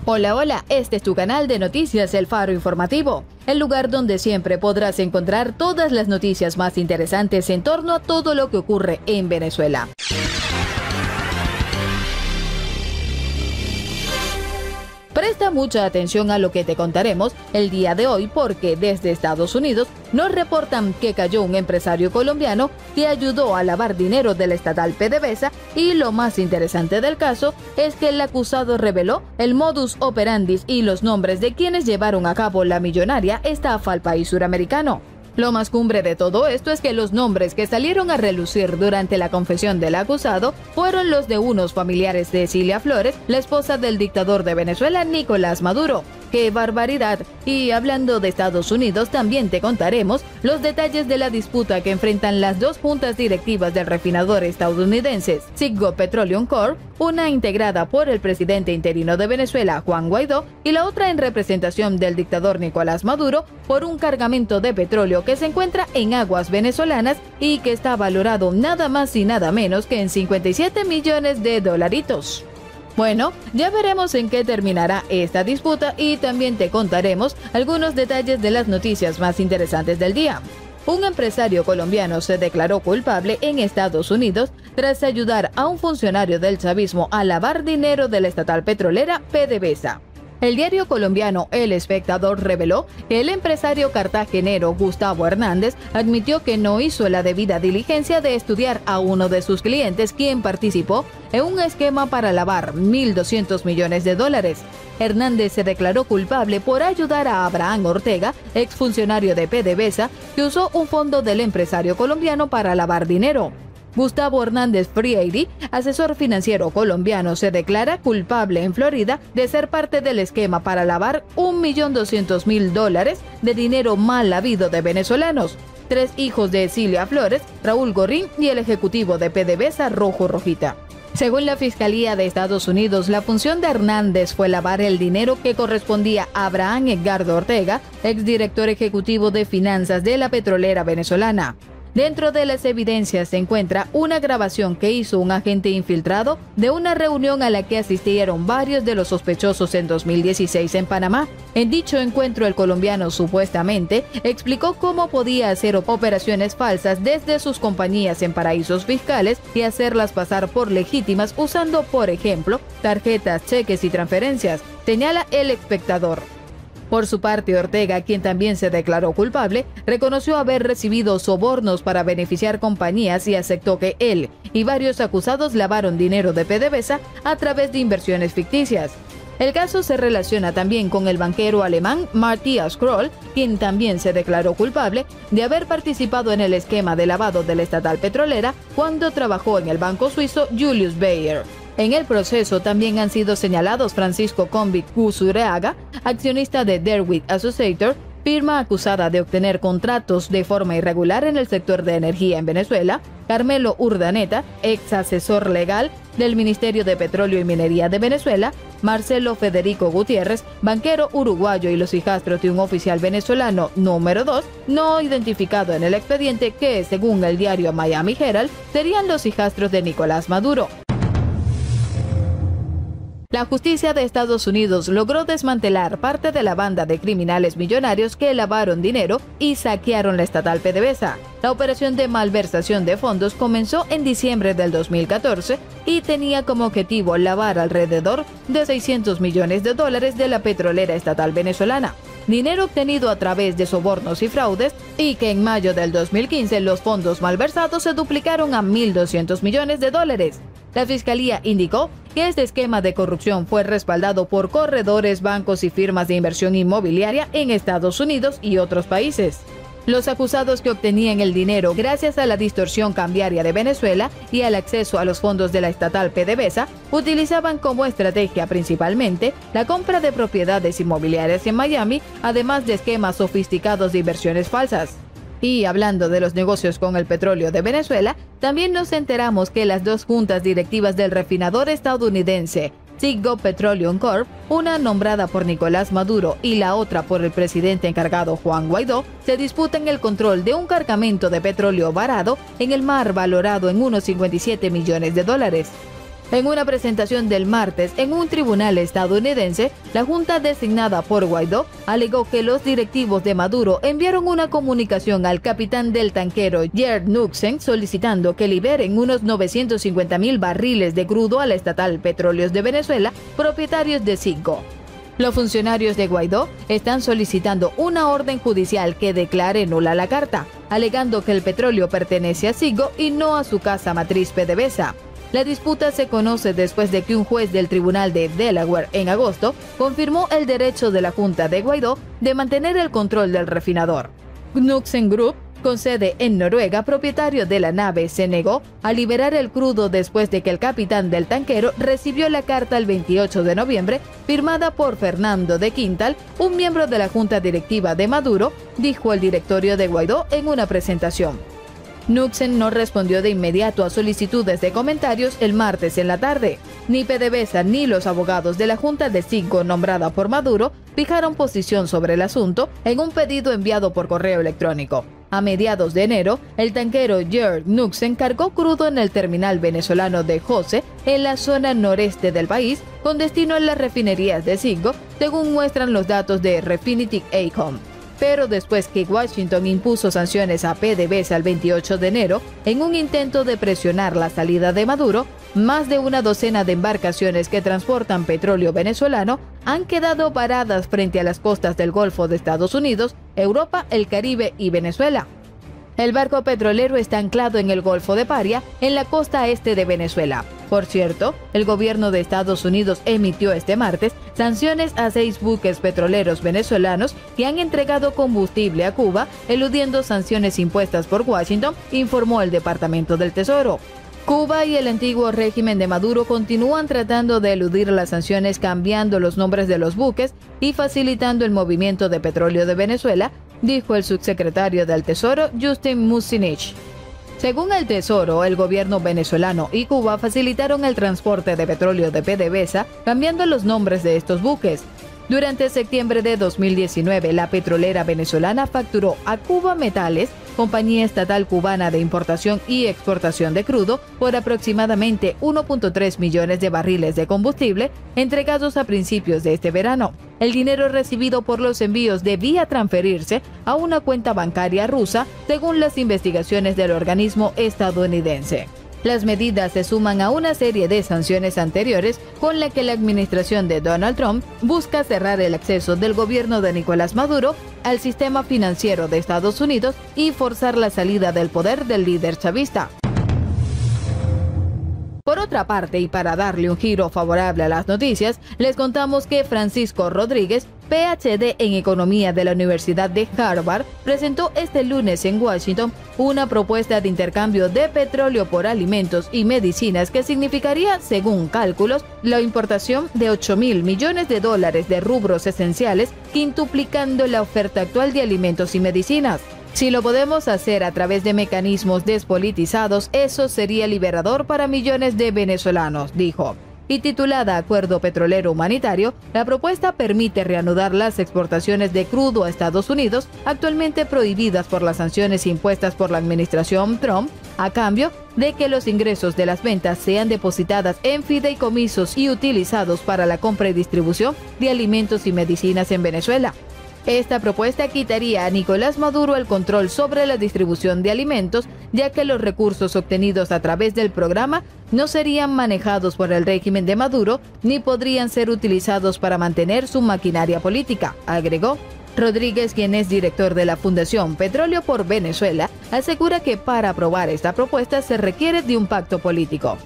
Hola, hola, este es tu canal de noticias El Faro Informativo, el lugar donde siempre podrás encontrar todas las noticias más interesantes en torno a todo lo que ocurre en Venezuela. Presta mucha atención a lo que te contaremos el día de hoy porque desde Estados Unidos nos reportan que cayó un empresario colombiano que ayudó a lavar dinero del estatal PDVSA y lo más interesante del caso es que el acusado reveló el modus operandi y los nombres de quienes llevaron a cabo la millonaria estafa al país suramericano. Lo más cumbre de todo esto es que los nombres que salieron a relucir durante la confesión del acusado fueron los de unos familiares de Cilia Flores, la esposa del dictador de Venezuela, Nicolás Maduro. ¡Qué barbaridad! Y hablando de Estados Unidos, también te contaremos los detalles de la disputa que enfrentan las dos juntas directivas del refinador estadounidense Citgo Petroleum Corp, una integrada por el presidente interino de Venezuela, Juan Guaidó, y la otra en representación del dictador Nicolás Maduro, por un cargamento de petróleo que se encuentra en aguas venezolanas y que está valorado nada más y nada menos que en 57 millones de dolaritos. Bueno, ya veremos en qué terminará esta disputa y también te contaremos algunos detalles de las noticias más interesantes del día. Un empresario colombiano se declaró culpable en Estados Unidos tras ayudar a un funcionario del chavismo a lavar dinero de la estatal petrolera PDVSA. El diario colombiano El Espectador reveló que el empresario cartagenero Gustavo Hernández admitió que no hizo la debida diligencia de estudiar a uno de sus clientes, quien participó en un esquema para lavar 1.200 millones de dólares. Hernández se declaró culpable por ayudar a Abraham Ortega, exfuncionario de PDVSA, que usó un fondo del empresario colombiano para lavar dinero. Gustavo Hernández Frieri, asesor financiero colombiano, se declara culpable en Florida de ser parte del esquema para lavar 1.200.000 dólares de dinero mal habido de venezolanos. 3 hijos de Cilia Flores, Raúl Gorrín y el ejecutivo de PDVSA Rojo Rojita. Según la Fiscalía de Estados Unidos, la función de Hernández fue lavar el dinero que correspondía a Abraham Edgardo Ortega, exdirector ejecutivo de finanzas de la petrolera venezolana. Dentro de las evidencias se encuentra una grabación que hizo un agente infiltrado de una reunión a la que asistieron varios de los sospechosos en 2016 en Panamá. En dicho encuentro, el colombiano supuestamente explicó cómo podía hacer operaciones falsas desde sus compañías en paraísos fiscales y hacerlas pasar por legítimas usando, por ejemplo, tarjetas, cheques y transferencias, señala El Espectador. Por su parte, Ortega, quien también se declaró culpable, reconoció haber recibido sobornos para beneficiar compañías y aceptó que él y varios acusados lavaron dinero de PDVSA a través de inversiones ficticias. El caso se relaciona también con el banquero alemán Matthias Kroll, quien también se declaró culpable de haber participado en el esquema de lavado de la estatal petrolera cuando trabajó en el banco suizo Julius Baer. En el proceso también han sido señalados Francisco Convict Usureaga, accionista de Derwit Associates, firma acusada de obtener contratos de forma irregular en el sector de energía en Venezuela, Carmelo Urdaneta, ex asesor legal del Ministerio de Petróleo y Minería de Venezuela, Marcelo Federico Gutiérrez, banquero uruguayo y los hijastros de un oficial venezolano número 2, no identificado en el expediente que, según el diario Miami Herald, serían los hijastros de Nicolás Maduro. La justicia de Estados Unidos logró desmantelar parte de la banda de criminales millonarios que lavaron dinero y saquearon la estatal PDVSA. La operación de malversación de fondos comenzó en diciembre del 2014 y tenía como objetivo lavar alrededor de 600 millones de dólares de la petrolera estatal venezolana. Dinero obtenido a través de sobornos y fraudes y que en mayo del 2015 los fondos malversados se duplicaron a 1.200 millones de dólares. La Fiscalía indicó que este esquema de corrupción fue respaldado por corredores, bancos y firmas de inversión inmobiliaria en Estados Unidos y otros países. Los acusados que obtenían el dinero gracias a la distorsión cambiaria de Venezuela y al acceso a los fondos de la estatal PDVSA utilizaban como estrategia principalmente la compra de propiedades inmobiliarias en Miami, además de esquemas sofisticados de inversiones falsas. Y hablando de los negocios con el petróleo de Venezuela, también nos enteramos que las dos juntas directivas del refinador estadounidense Citgo Petroleum Corp, una nombrada por Nicolás Maduro y la otra por el presidente encargado Juan Guaidó, se disputan el control de un cargamento de petróleo varado en el mar valorado en unos 57 millones de dólares. En una presentación del martes en un tribunal estadounidense, la junta designada por Guaidó alegó que los directivos de Maduro enviaron una comunicación al capitán del tanquero Gerd Knudsen solicitando que liberen unos 950.000 barriles de crudo a la estatal Petróleos de Venezuela, propietarios de Citgo. Los funcionarios de Guaidó están solicitando una orden judicial que declare nula la carta, alegando que el petróleo pertenece a Citgo y no a su casa matriz PDVSA. La disputa se conoce después de que un juez del Tribunal de Delaware en agosto confirmó el derecho de la Junta de Guaidó de mantener el control del refinador. Knudsen Group, con sede en Noruega, propietario de la nave, se negó a liberar el crudo después de que el capitán del tanquero recibió la carta el 28 de noviembre, firmada por Fernando de Quintal, un miembro de la Junta Directiva de Maduro, dijo el directorio de Guaidó en una presentación. Knudsen no respondió de inmediato a solicitudes de comentarios el martes en la tarde. Ni PDVSA ni los abogados de la Junta de Citgo nombrada por Maduro fijaron posición sobre el asunto en un pedido enviado por correo electrónico. A mediados de enero, el tanquero Gerd Knudsen cargó crudo en el terminal venezolano de Jose, en la zona noreste del país, con destino a las refinerías de Citgo, según muestran los datos de Refinitiv-Eikon. Pero después que Washington impuso sanciones a PDVSA el 28 de enero, en un intento de presionar la salida de Maduro, más de una docena de embarcaciones que transportan petróleo venezolano han quedado varadas frente a las costas del Golfo de Estados Unidos, Europa, el Caribe y Venezuela. El barco petrolero está anclado en el Golfo de Paria, en la costa este de Venezuela. Por cierto, el gobierno de Estados Unidos emitió este martes sanciones a 6 buques petroleros venezolanos que han entregado combustible a Cuba, eludiendo sanciones impuestas por Washington, informó el Departamento del Tesoro. Cuba y el antiguo régimen de Maduro continúan tratando de eludir las sanciones cambiando los nombres de los buques y facilitando el movimiento de petróleo de Venezuela, dijo el subsecretario del Tesoro, Justin Mucinich. Según el Tesoro, el gobierno venezolano y Cuba facilitaron el transporte de petróleo de PDVSA cambiando los nombres de estos buques. Durante septiembre de 2019, la petrolera venezolana facturó a Cuba Metales, compañía estatal cubana de importación y exportación de crudo, por aproximadamente 1.3 millones de barriles de combustible entregados a principios de este verano. El dinero recibido por los envíos debía transferirse a una cuenta bancaria rusa, según las investigaciones del organismo estadounidense. Las medidas se suman a una serie de sanciones anteriores con la que la administración de Donald Trump busca cerrar el acceso del gobierno de Nicolás Maduro al sistema financiero de Estados Unidos y forzar la salida del poder del líder chavista. Por otra parte, y para darle un giro favorable a las noticias, les contamos que Francisco Rodríguez, PhD en Economía de la Universidad de Harvard, presentó este lunes en Washington una propuesta de intercambio de petróleo por alimentos y medicinas que significaría, según cálculos, la importación de $8.000 millones de rubros esenciales, quintuplicando la oferta actual de alimentos y medicinas. Si lo podemos hacer a través de mecanismos despolitizados, eso sería liberador para millones de venezolanos, dijo. Y titulada Acuerdo Petrolero Humanitario, la propuesta permite reanudar las exportaciones de crudo a Estados Unidos, actualmente prohibidas por las sanciones impuestas por la administración Trump, a cambio de que los ingresos de las ventas sean depositadas en fideicomisos y utilizados para la compra y distribución de alimentos y medicinas en Venezuela. Esta propuesta quitaría a Nicolás Maduro el control sobre la distribución de alimentos, ya que los recursos obtenidos a través del programa no serían manejados por el régimen de Maduro ni podrían ser utilizados para mantener su maquinaria política, agregó. Rodríguez, quien es director de la Fundación Petróleo por Venezuela, asegura que para aprobar esta propuesta se requiere de un pacto político.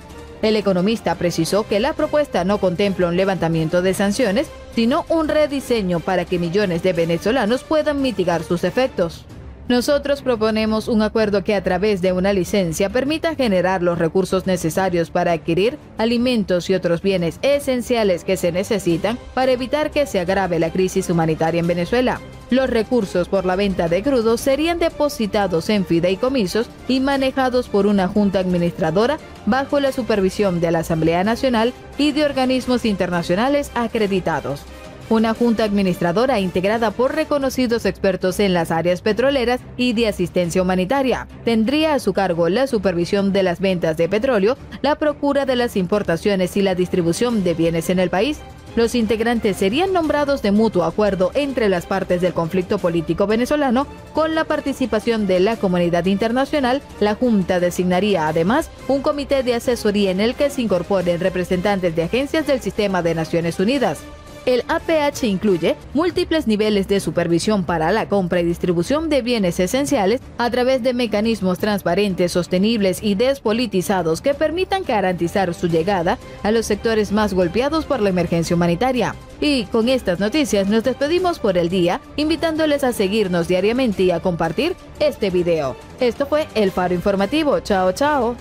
El economista precisó que la propuesta no contempla un levantamiento de sanciones, sino un rediseño para que millones de venezolanos puedan mitigar sus efectos. Nosotros proponemos un acuerdo que a través de una licencia permita generar los recursos necesarios para adquirir alimentos y otros bienes esenciales que se necesitan para evitar que se agrave la crisis humanitaria en Venezuela. Los recursos por la venta de crudo serían depositados en fideicomisos y manejados por una junta administradora bajo la supervisión de la Asamblea Nacional y de organismos internacionales acreditados. Una junta administradora integrada por reconocidos expertos en las áreas petroleras y de asistencia humanitaria. Tendría a su cargo la supervisión de las ventas de petróleo, la procura de las importaciones y la distribución de bienes en el país. Los integrantes serían nombrados de mutuo acuerdo entre las partes del conflicto político venezolano, con la participación de la comunidad internacional. La Junta designaría además un comité de asesoría en el que se incorporen representantes de agencias del sistema de Naciones Unidas. El APH incluye múltiples niveles de supervisión para la compra y distribución de bienes esenciales a través de mecanismos transparentes, sostenibles y despolitizados que permitan garantizar su llegada a los sectores más golpeados por la emergencia humanitaria. Y con estas noticias nos despedimos por el día, invitándoles a seguirnos diariamente y a compartir este video. Esto fue El Faro Informativo. Chao, chao.